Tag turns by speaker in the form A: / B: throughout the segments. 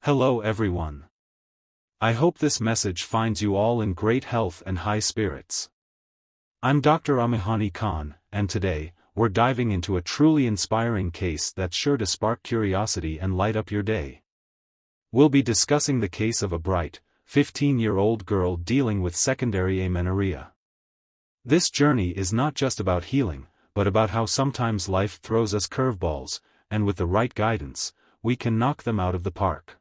A: Hello everyone. I hope this message finds you all in great health and high spirits. I'm Dr. Amihani Khan, and today, we're diving into a truly inspiring case that's sure to spark curiosity and light up your day. We'll be discussing the case of a bright, 15-year-old girl dealing with secondary amenorrhea. This journey is not just about healing, but about how sometimes life throws us curveballs, and with the right guidance, we can knock them out of the park.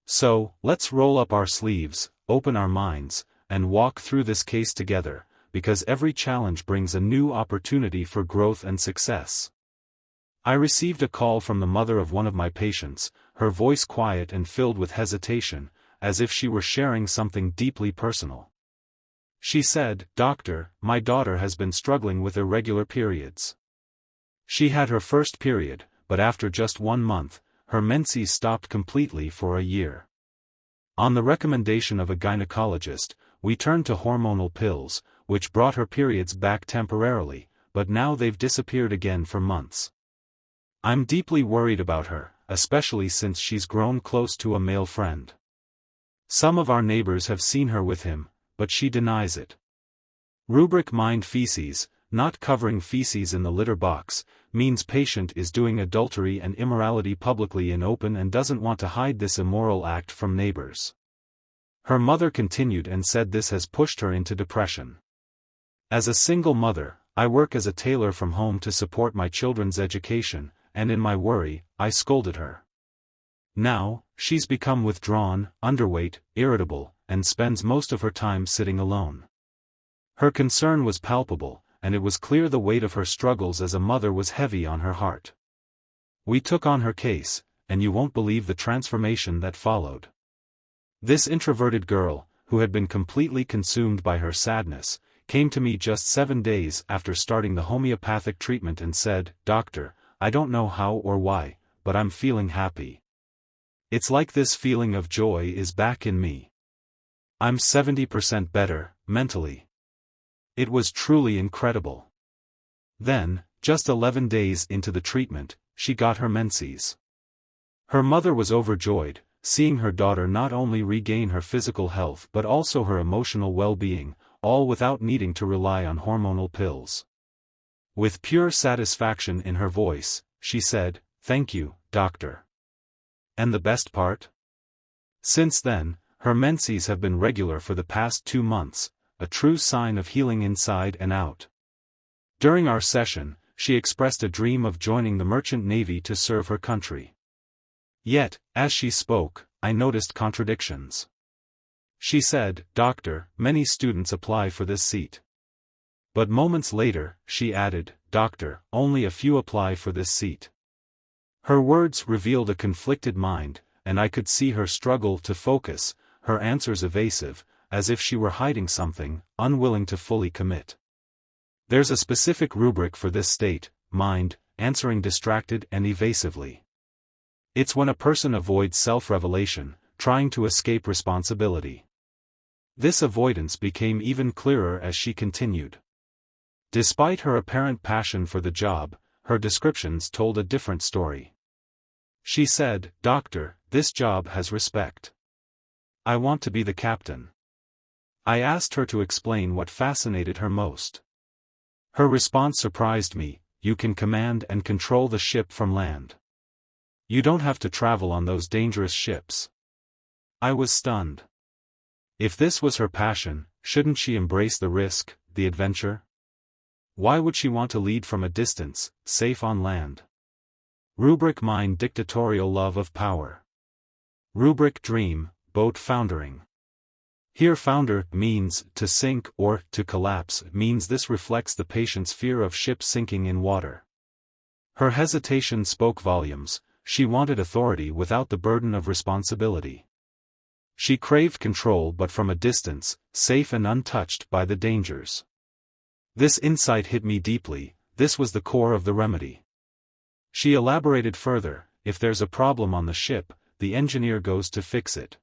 A: So, let's roll up our sleeves, open our minds, and walk through this case together, because every challenge brings a new opportunity for growth and success. I received a call from the mother of one of my patients, her voice quiet and filled with hesitation, as if she were sharing something deeply personal. She said, "Doctor, my daughter has been struggling with irregular periods. She had her first period, but after just 1 month, her menses stopped completely for a year. On the recommendation of a gynecologist, we turned to hormonal pills, which brought her periods back temporarily, but now they've disappeared again for months. I'm deeply worried about her, especially since she's grown close to a male friend. Some of our neighbors have seen her with him, but she denies it. Rubric mind feces, not covering feces in the litter box, means patient is doing adultery and immorality publicly in open and doesn't want to hide this immoral act from neighbors. Her mother continued and said this has pushed her into depression. As a single mother, I work as a tailor from home to support my children's education, and in my worry, I scolded her. Now, she's become withdrawn, underweight, irritable, and spends most of her time sitting alone. Her concern was palpable, and it was clear the weight of her struggles as a mother was heavy on her heart. We took on her case, and you won't believe the transformation that followed. This introverted girl, who had been completely consumed by her sadness, came to me just 7 days after starting the homeopathic treatment and said, "Doctor, I don't know how or why, but I'm feeling happy. It's like this feeling of joy is back in me. I'm 70% better, mentally." It was truly incredible. Then, just 11 days into the treatment, she got her menses. Her mother was overjoyed, seeing her daughter not only regain her physical health but also her emotional well-being, all without needing to rely on hormonal pills. With pure satisfaction in her voice, she said, "Thank you, doctor." And the best part? Since then, her menses have been regular for the past 2 months, a true sign of healing inside and out. During our session, she expressed a dream of joining the merchant navy to serve her country. Yet, as she spoke, I noticed contradictions. She said, "Doctor, many students apply for this seat." But moments later, she added, "Doctor, only a few apply for this seat." Her words revealed a conflicted mind, and I could see her struggle to focus, her answers evasive, as if she were hiding something, unwilling to fully commit. There's a specific rubric for this state, mind, answering distracted and evasively. It's when a person avoids self-revelation, trying to escape responsibility. This avoidance became even clearer as she continued. Despite her apparent passion for the job, her descriptions told a different story. She said, "Doctor, this job has respect. I want to be the captain." I asked her to explain what fascinated her most. Her response surprised me, "You can command and control the ship from land. You don't have to travel on those dangerous ships." I was stunned. If this was her passion, shouldn't she embrace the risk, the adventure? Why would she want to lead from a distance, safe on land? Rubric mind dictatorial love of power. Rubric dream, boat foundering. Here founder means to sink or to collapse means this reflects the patient's fear of ships sinking in water. Her hesitation spoke volumes, she wanted authority without the burden of responsibility. She craved control but from a distance, safe and untouched by the dangers. This insight hit me deeply, this was the core of the remedy. She elaborated further, if there's a problem on the ship, the engineer goes to fix it.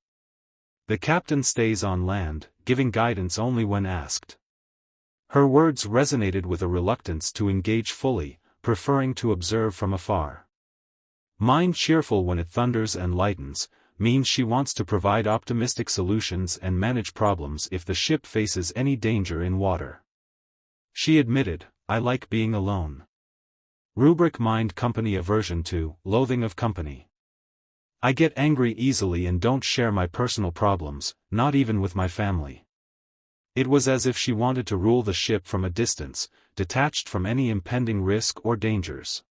A: The captain stays on land, giving guidance only when asked. Her words resonated with a reluctance to engage fully, preferring to observe from afar. Mind cheerful when it thunders and lightens, means she wants to provide optimistic solutions and manage problems if the ship faces any danger in water. She admitted, "I like being alone." Rubric Mind Company Aversion to, Loathing of Company. I get angry easily and don't share my personal problems, not even with my family. It was as if she wanted to rule the ship from a distance, detached from any impending risk or dangers.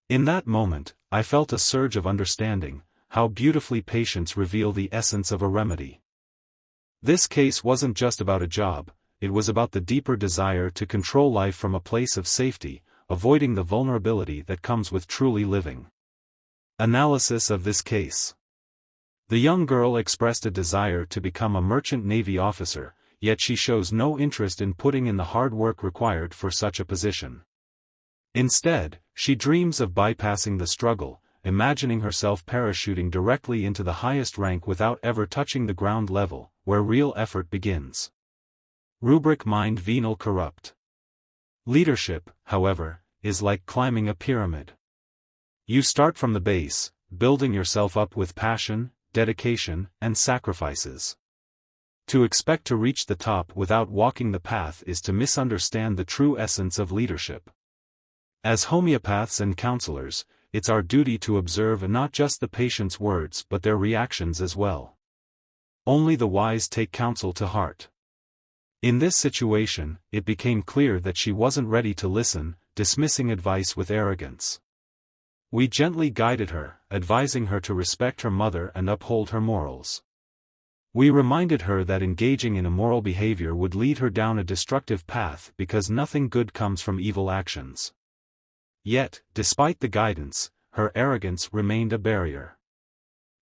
A: In that moment, I felt a surge of understanding, how beautifully patience reveal the essence of a remedy. This case wasn't just about a job, it was about the deeper desire to control life from a place of safety, avoiding the vulnerability that comes with truly living. Analysis of this case. The young girl expressed a desire to become a merchant navy officer, yet she shows no interest in putting in the hard work required for such a position. Instead, she dreams of bypassing the struggle, imagining herself parachuting directly into the highest rank without ever touching the ground level, where real effort begins. Rubric Mind Venal Corrupt. Leadership, however, is like climbing a pyramid. You start from the base, building yourself up with passion, dedication, and sacrifices. To expect to reach the top without walking the path is to misunderstand the true essence of leadership. As homeopaths and counselors, it's our duty to observe not just the patient's words but their reactions as well. Only the wise take counsel to heart. In this situation, it became clear that she wasn't ready to listen, dismissing advice with arrogance. We gently guided her, advising her to respect her mother and uphold her morals. We reminded her that engaging in immoral behavior would lead her down a destructive path because nothing good comes from evil actions. Yet, despite the guidance, her arrogance remained a barrier.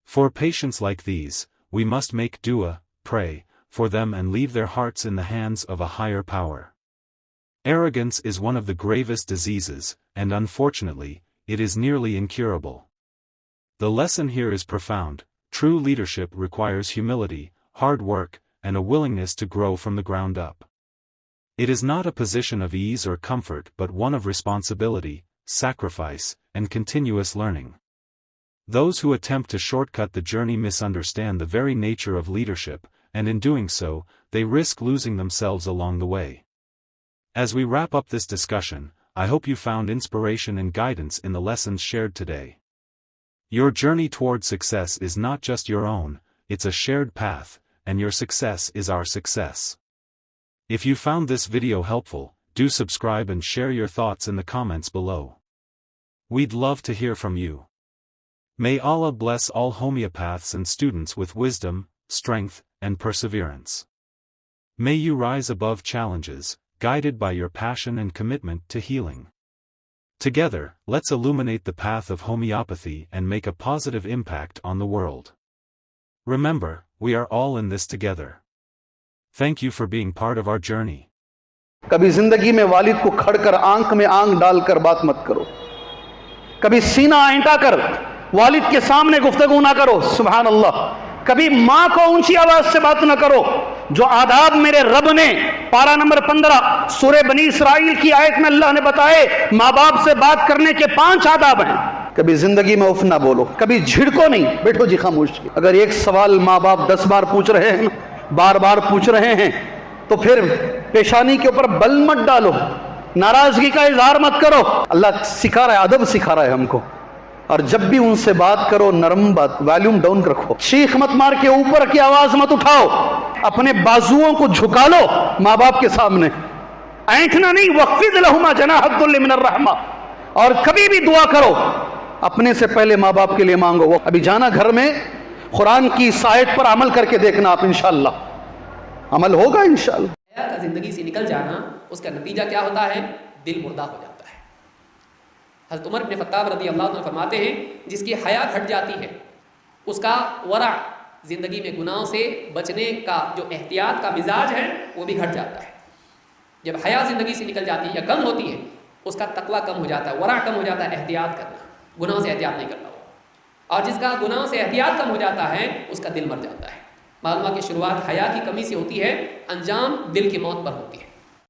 A: For patients like these, we must make dua, pray, for them and leave their hearts in the hands of a higher power. Arrogance is one of the gravest diseases, and unfortunately, it is nearly incurable. The lesson here is profound. True leadership requires humility, hard work, and a willingness to grow from the ground up. It is not a position of ease or comfort but one of responsibility, sacrifice, and continuous learning. Those who attempt to shortcut the journey misunderstand the very nature of leadership, and in doing so, they risk losing themselves along the way. As we wrap up this discussion, I hope you found inspiration and guidance in the lessons shared today. Your journey toward success is not just your own, it's a shared path, and your success is our success. If you found this video helpful, do subscribe and share your thoughts in the comments below. We'd love to hear from you. May Allah bless all homeopaths and students with wisdom, strength, and perseverance. May you rise above challenges, guided by your passion and commitment to healing. Together, let's illuminate the path of homeopathy and make a positive impact on the world. Remember, we are all in this together. Thank you for being part of our journey.
B: कभी जिंदगी में वालिद को खड़कर आंख में आंख डालकर बात मत करो, कभी सीना ऐंठा कर वालिद के सामने गुफ्तगू ना करो, सुभान अल्लाह। कभी मां को ऊंची आवाज से बात ना करो, जो आदाब मेरे रब ने पारा नंबर 15 सूरह बनी इसराइल की आयत में अल्लाह ने बताए, माँ बाप से बात करने के 5 आदाब हैं। कभी जिंदगी में उफ ना बोलो, कभी झिड़को नहीं, बैठो जी खामोश। अगर एक सवाल माँ बाप 10 बार पूछ रहे हैं, बार बार पूछ रहे हैं, तो फिर पेशानी के ऊपर बल मत डालो, नाराजगी का इजहार मत करो। अल्लाह सिखा रहा है, अदब सिखा रहा है हमको। और जब भी उनसे बात करो, नरम बात, वॉल्यूम डाउन रखो, चीख मत मार के ऊपर की आवाज मत उठाओ, अपने बाजुओं को झुका लो माँ बाप के सामने, ऐंठना नहीं। वक़्फ़िज़ लहुमा जनाहद्दुल्ल मिनर रहमा। और कभी भी दुआ करो, अपने से पहले माँ बाप के लिए मांगो। वो अभी जाना घर में, कुरान की इस आयत पर अमल करके देखना, आप इंशाअल्लाह अमल होगा इंशाअल्लाह।
C: जिंदगी से निकल जाना, उसका नतीजा क्या होता है? दिल मुर्दा हो जाता है। हज़रत उमर इब्न ख़त्ताब रज़ी अल्लाह अन्हु फरमाते हैं, जिसकी हया घट जाती है, उसका वरा, ज़िंदगी में गुनाहों से बचने का जो एहतियात का मिजाज है, वो भी घट जाता है। जब हया ज़िंदगी से निकल जाती है या कम होती है, उसका तकवा कम हो जाता है, वरा कम हो जाता है, एहतियात करना, गुनाहों से एहतियात नहीं करता वो। और जिसका गुनाहों से एहतियात कम हो जाता है, उसका दिल मर जाता है। मालूम है कि शुरुआत हया की कमी से होती है, अंजाम दिल की मौत पर होती है।